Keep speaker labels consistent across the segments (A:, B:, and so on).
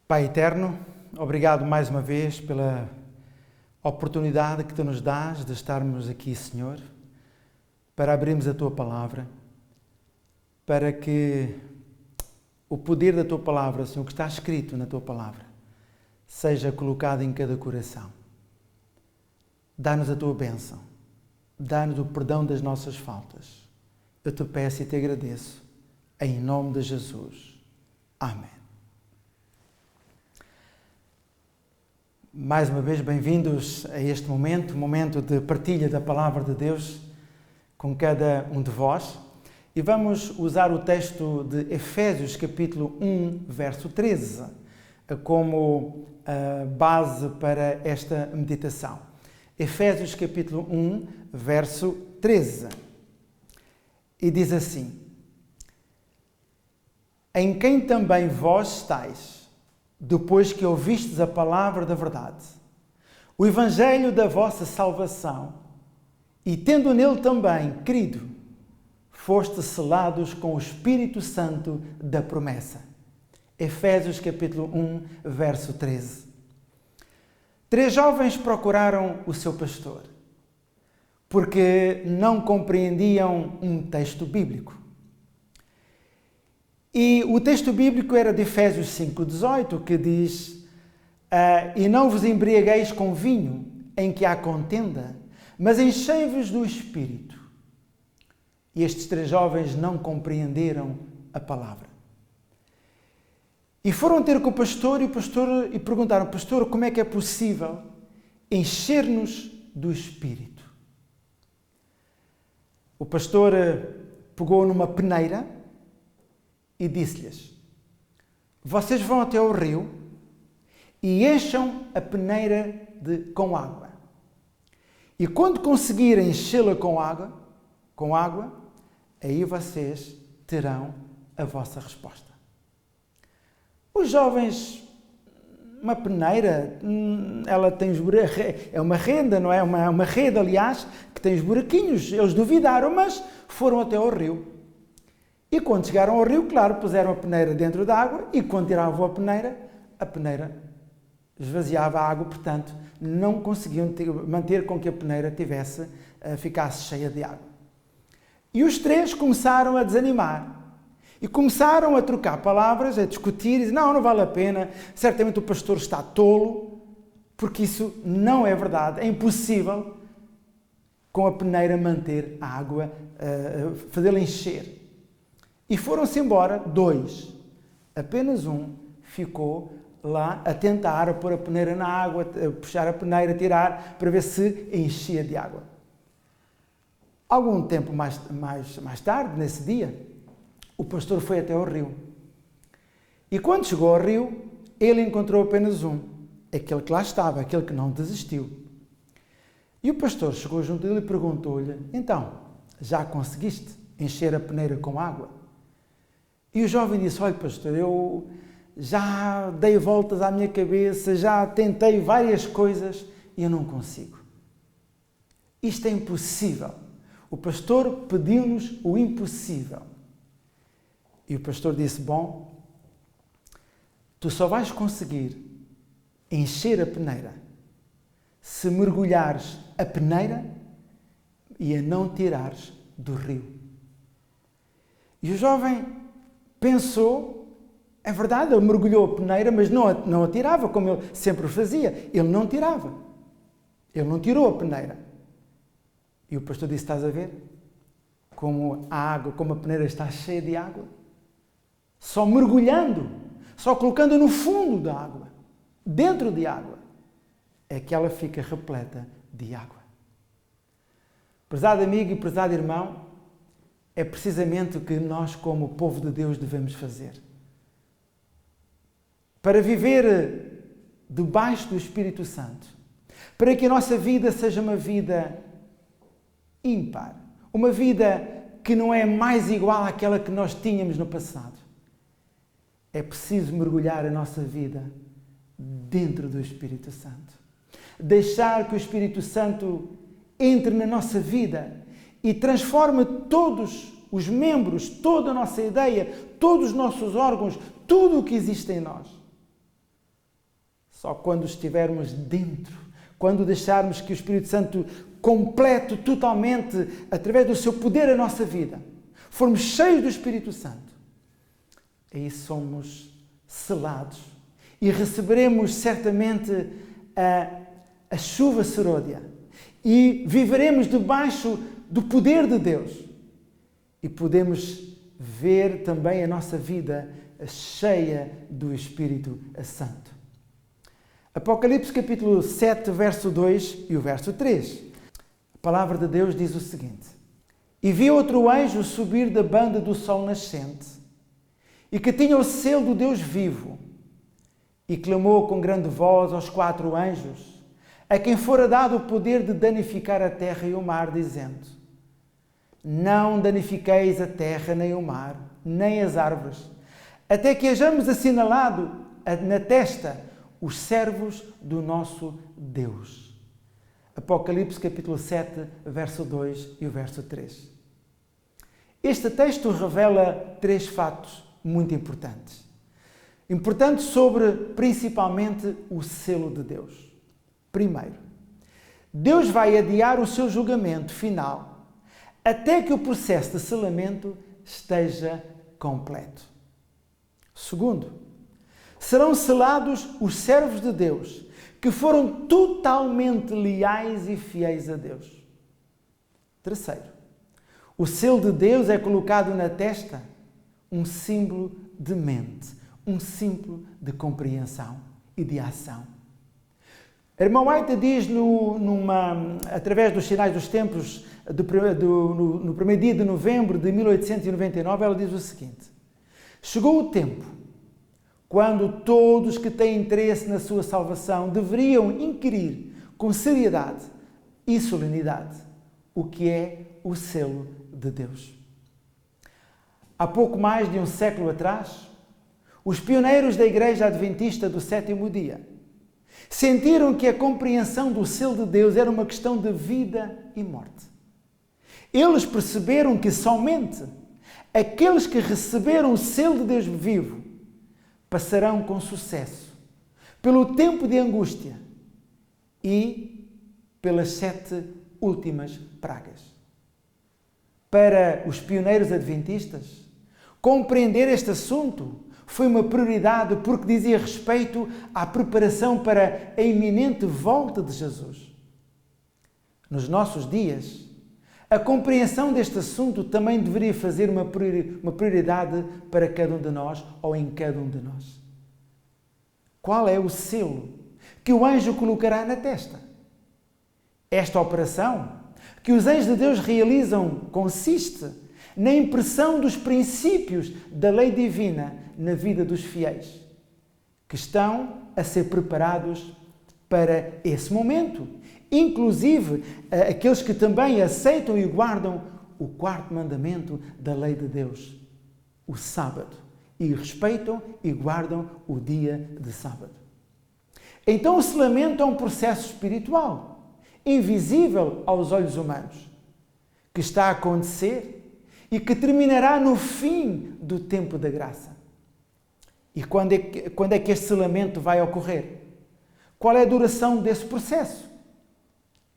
A: Pai eterno, obrigado mais uma vez pela oportunidade que Tu nos dás de estarmos aqui, Senhor, para abrirmos a Tua Palavra, para que o poder da Tua Palavra, Senhor, que está escrito na Tua Palavra, seja colocado em cada coração. Dá-nos a Tua bênção, dá-nos o perdão das nossas faltas. Eu Te peço e Te agradeço, em nome de Jesus. Amém. Mais uma vez, bem-vindos a este momento de partilha da Palavra de Deus com cada um de vós. E vamos usar o texto de Efésios, capítulo 1, verso 13, como base para esta meditação. Efésios, capítulo 1, verso 13. E diz assim: em quem também vós estáis, depois que ouvistes a palavra da verdade, o evangelho da vossa salvação, e tendo nele também crido, fostes selados com o Espírito Santo da promessa. Efésios capítulo 1, verso 13. 3 jovens procuraram o seu pastor, porque não compreendiam um texto bíblico. E o texto bíblico era de Efésios 5,18, que diz: e não vos embriagueis com vinho, em que há contenda, mas enchei-vos do Espírito. E estes 3 jovens não compreenderam a palavra. E foram ter com o pastor e perguntaram: pastor, como é que é possível encher-nos do Espírito? O pastor pegou numa peneira e disse-lhes: vocês vão até ao rio e encham a peneira com água. E quando conseguirem enchê-la com água, aí vocês terão a vossa resposta. Os jovens, uma peneira, ela tem é uma renda, não é? Uma rede, aliás, que tem os buraquinhos. Eles duvidaram, mas foram até ao rio. E quando chegaram ao rio, claro, puseram a peneira dentro da água e quando tiravam a peneira esvaziava a água, portanto, não conseguiam manter com que a peneira ficasse cheia de água. E os 3 começaram a desanimar e começaram a trocar palavras, a discutir, e dizer: não vale a pena, certamente o pastor está tolo, porque isso não é verdade, é impossível com a peneira manter a água, fazê-la encher. E foram-se embora 2. Apenas um ficou lá a tentar pôr a peneira na água, a puxar a peneira, a tirar, para ver se enchia de água. Algum tempo mais tarde, nesse dia, o pastor foi até ao rio. E quando chegou ao rio, ele encontrou apenas um, aquele que lá estava, aquele que não desistiu. E o pastor chegou junto dele e perguntou-lhe: então, já conseguiste encher a peneira com água? E o jovem disse: olha, pastor, eu já dei voltas à minha cabeça, já tentei várias coisas e eu não consigo. Isto é impossível. O pastor pediu-nos o impossível. E o pastor disse: bom, tu só vais conseguir encher a peneira se mergulhares a peneira e a não tirares do rio. E o jovem pensou: é verdade, ele mergulhou a peneira, mas não a tirava, como ele sempre fazia. Ele não tirava. Ele não tirou a peneira. E o pastor disse: estás a ver? Como a peneira está cheia de água. Só mergulhando, só colocando no fundo da água, dentro de água, é que ela fica repleta de água. Prezado amigo e prezado irmão, é precisamente o que nós, como povo de Deus, devemos fazer. Para viver debaixo do Espírito Santo, para que a nossa vida seja uma vida ímpar, uma vida que não é mais igual àquela que nós tínhamos no passado. É preciso mergulhar a nossa vida dentro do Espírito Santo. Deixar que o Espírito Santo entre na nossa vida e transforme todos os membros, toda a nossa ideia, todos os nossos órgãos, tudo o que existe em nós. Só quando estivermos dentro, quando deixarmos que o Espírito Santo complete totalmente, através do seu poder, a nossa vida, formos cheios do Espírito Santo, aí somos selados e receberemos certamente a chuva serôdia e viveremos debaixo do poder de Deus e podemos ver também a nossa vida cheia do Espírito Santo. Apocalipse capítulo 7, verso 2 e o verso 3. A palavra de Deus diz o seguinte: E vi outro anjo subir da banda do sol nascente, e que tinha o selo do Deus vivo, e clamou com grande voz aos 4 anjos, a quem fora dado o poder de danificar a terra e o mar, dizendo: Não danifiqueis a terra, nem o mar, nem as árvores, até que hajamos assinalado na testa os servos do nosso Deus. Apocalipse capítulo 7, verso 2 e o verso 3. Este texto revela 3 fatos muito importantes. Importantes sobre, principalmente, o selo de Deus. Primeiro, Deus vai adiar o seu julgamento final até que o processo de selamento esteja completo. Segundo, serão selados os servos de Deus que foram totalmente leais e fiéis a Deus. Terceiro, o selo de Deus é colocado na testa, um símbolo de mente, um símbolo de compreensão e de ação. A irmã White diz, através dos sinais dos tempos, no primeiro dia de novembro de 1899, ela diz o seguinte: chegou o tempo quando todos que têm interesse na sua salvação deveriam inquirir com seriedade e solenidade o que é o selo de Deus. Há pouco mais de um século atrás, os pioneiros da Igreja Adventista do Sétimo Dia sentiram que a compreensão do selo de Deus era uma questão de vida e morte. Eles perceberam que somente aqueles que receberam o selo de Deus vivo passarão com sucesso pelo tempo de angústia e pelas 7 últimas pragas. Para os pioneiros adventistas, compreender este assunto foi uma prioridade porque dizia respeito à preparação para a iminente volta de Jesus. Nos nossos dias, a compreensão deste assunto também deveria fazer uma prioridade para cada um de nós ou em cada um de nós. Qual é o selo que o anjo colocará na testa? Esta operação que os anjos de Deus realizam consiste na impressão dos princípios da lei divina na vida dos fiéis, que estão a ser preparados para esse momento. Inclusive, aqueles que também aceitam e guardam o 4º mandamento da lei de Deus, o sábado, e respeitam e guardam o dia de sábado. Então, o selamento é um processo espiritual, invisível aos olhos humanos, que está a acontecer e que terminará no fim do tempo da graça. E quando é que este selamento vai ocorrer? Qual é a duração desse processo?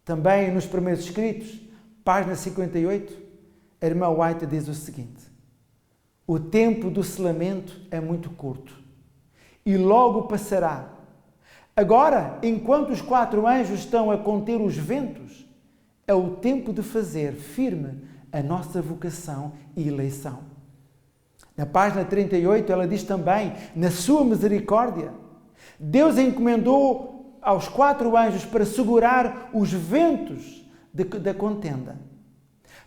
A: Também nos primeiros escritos, página 58, a irmã White diz o seguinte: o tempo do selamento é muito curto e logo passará. Agora, enquanto os 4 anjos estão a conter os ventos, é o tempo de fazer firme a nossa vocação e eleição. Na página 38, ela diz também, na sua misericórdia, Deus encomendou aos 4 anjos para segurar os ventos da contenda,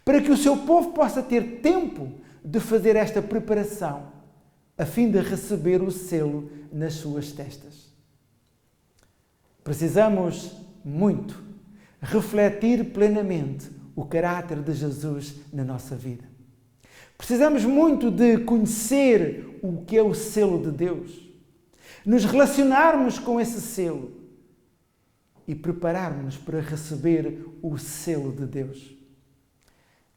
A: para que o seu povo possa ter tempo de fazer esta preparação, a fim de receber o selo nas suas testas. Precisamos muito refletir plenamente o caráter de Jesus na nossa vida. Precisamos muito de conhecer o que é o selo de Deus, nos relacionarmos com esse selo e prepararmos-nos para receber o selo de Deus.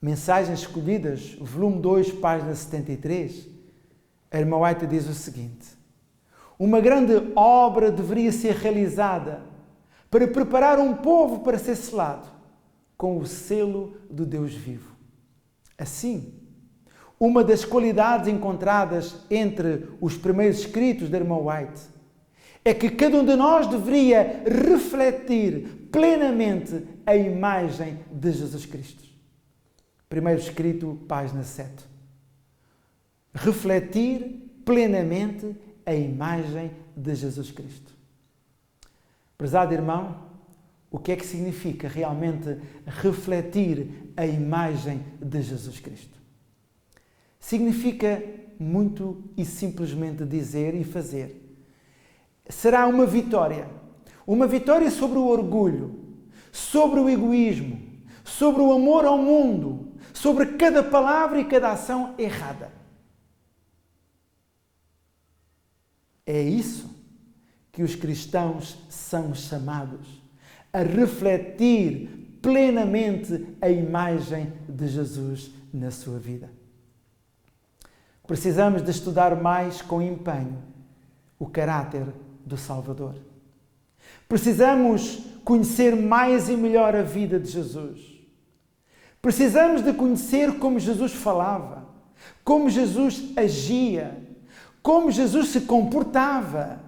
A: Mensagens Escolhidas, volume 2, página 73, a irmã White diz o seguinte: uma grande obra deveria ser realizada para preparar um povo para ser selado com o selo do Deus vivo. Assim, uma das qualidades encontradas entre os primeiros escritos de Irmão White é que cada um de nós deveria refletir plenamente a imagem de Jesus Cristo. Primeiro escrito, página 7. Refletir plenamente a imagem de Jesus Cristo. Prezado irmão, o que é que significa realmente refletir a imagem de Jesus Cristo? Significa muito e simplesmente dizer e fazer. Será uma vitória sobre o orgulho, sobre o egoísmo, sobre o amor ao mundo, sobre cada palavra e cada ação errada. É isso que os cristãos são chamados, a refletir plenamente a imagem de Jesus na sua vida. Precisamos de estudar mais com empenho o caráter do Salvador. Precisamos conhecer mais e melhor a vida de Jesus. Precisamos de conhecer como Jesus falava, como Jesus agia, como Jesus se comportava.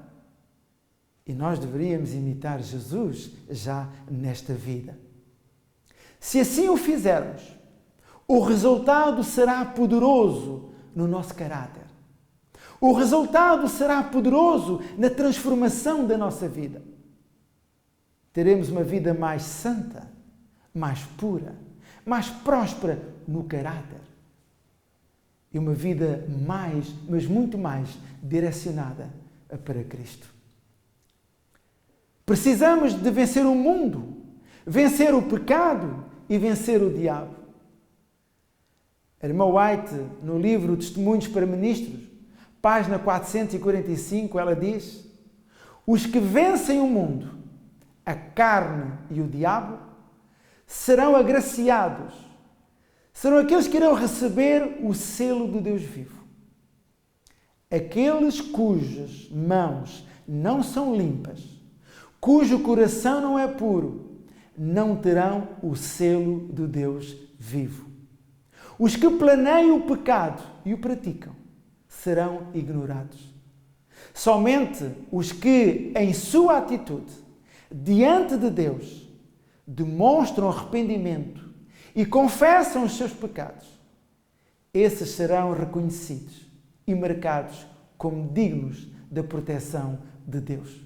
A: E nós deveríamos imitar Jesus já nesta vida. Se assim o fizermos, o resultado será poderoso no nosso caráter. O resultado será poderoso na transformação da nossa vida. Teremos uma vida mais santa, mais pura, mais próspera no caráter. E uma vida mas muito mais direcionada para Cristo. Precisamos de vencer o mundo, vencer o pecado e vencer o diabo. A irmã White, no livro Testemunhos para Ministros, página 445, ela diz: os que vencem o mundo, a carne e o diabo, serão agraciados, serão aqueles que irão receber o selo do Deus vivo. Aqueles cujas mãos não são limpas, cujo coração não é puro, não terão o selo do Deus vivo. Os que planeiam o pecado e o praticam serão ignorados. Somente os que, em sua atitude, diante de Deus, demonstram arrependimento e confessam os seus pecados, esses serão reconhecidos e marcados como dignos da proteção de Deus.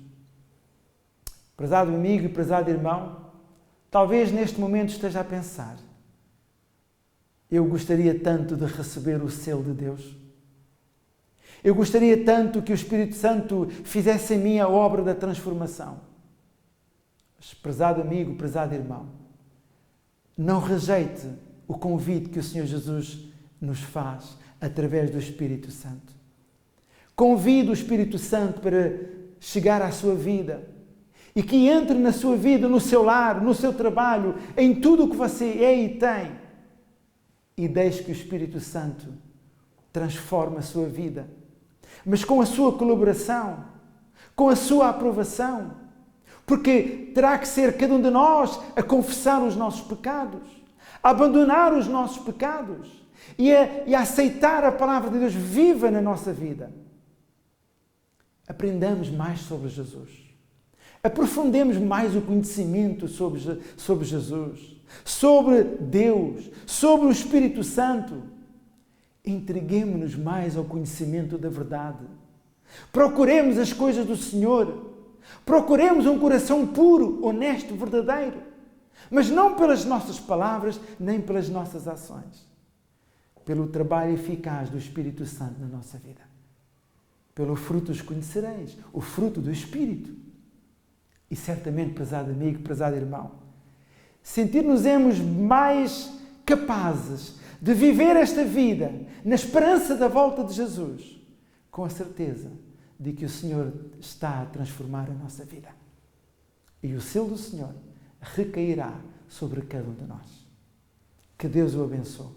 A: Prezado amigo e prezado irmão, talvez neste momento esteja a pensar: eu gostaria tanto de receber o selo de Deus. Eu gostaria tanto que o Espírito Santo fizesse em mim a obra da transformação. Mas, prezado amigo, prezado irmão, não rejeite o convite que o Senhor Jesus nos faz através do Espírito Santo. Convide o Espírito Santo para chegar à sua vida e que entre na sua vida, no seu lar, no seu trabalho, em tudo o que você é e tem. E deixe que o Espírito Santo transforme a sua vida, mas com a sua colaboração, com a sua aprovação, porque terá que ser cada um de nós a confessar os nossos pecados, a abandonar os nossos pecados e a aceitar a palavra de Deus viva na nossa vida. Aprendamos mais sobre Jesus, aprofundemos mais o conhecimento sobre Jesus, sobre Deus, sobre o Espírito Santo. Entreguemo-nos mais ao conhecimento da verdade. Procuremos as coisas do Senhor. Procuremos um coração puro, honesto, verdadeiro. Mas não pelas nossas palavras, nem pelas nossas ações. Pelo trabalho eficaz do Espírito Santo na nossa vida. Pelo fruto os conhecereis, o fruto do Espírito. E certamente, prezado amigo, prezado irmão, sentir-nos-emos mais capazes de viver esta vida na esperança da volta de Jesus, com a certeza de que o Senhor está a transformar a nossa vida. E o selo do Senhor recairá sobre cada um de nós. Que Deus o abençoe.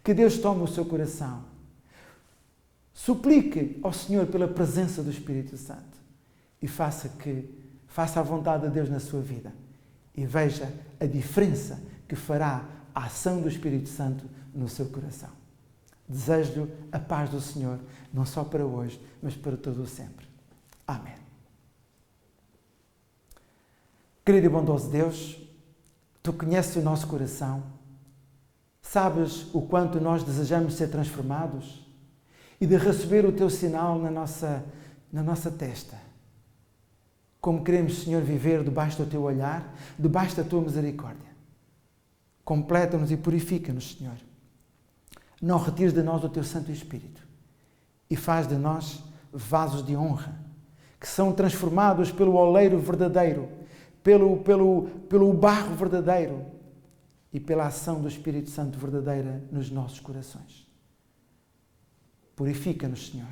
A: Que Deus tome o seu coração. Suplique ao Senhor pela presença do Espírito Santo e faça a vontade de Deus na sua vida e veja a diferença que fará a ação do Espírito Santo no seu coração. Desejo-lhe a paz do Senhor, não só para hoje, mas para todo o sempre. Amém. Querido e bondoso Deus, Tu conheces o nosso coração, sabes o quanto nós desejamos ser transformados e de receber o Teu sinal na nossa testa. Como queremos, Senhor, viver debaixo do Teu olhar, debaixo da Tua misericórdia. Completa-nos e purifica-nos, Senhor. Não retires de nós o Teu Santo Espírito e faz de nós vasos de honra, que são transformados pelo oleiro verdadeiro, pelo barro verdadeiro e pela ação do Espírito Santo verdadeira nos nossos corações. Purifica-nos, Senhor.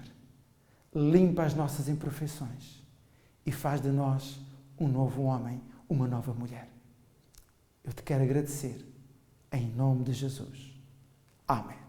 A: Limpa as nossas imperfeições e faz de nós um novo homem, uma nova mulher. Eu te quero agradecer, em nome de Jesus. Amém.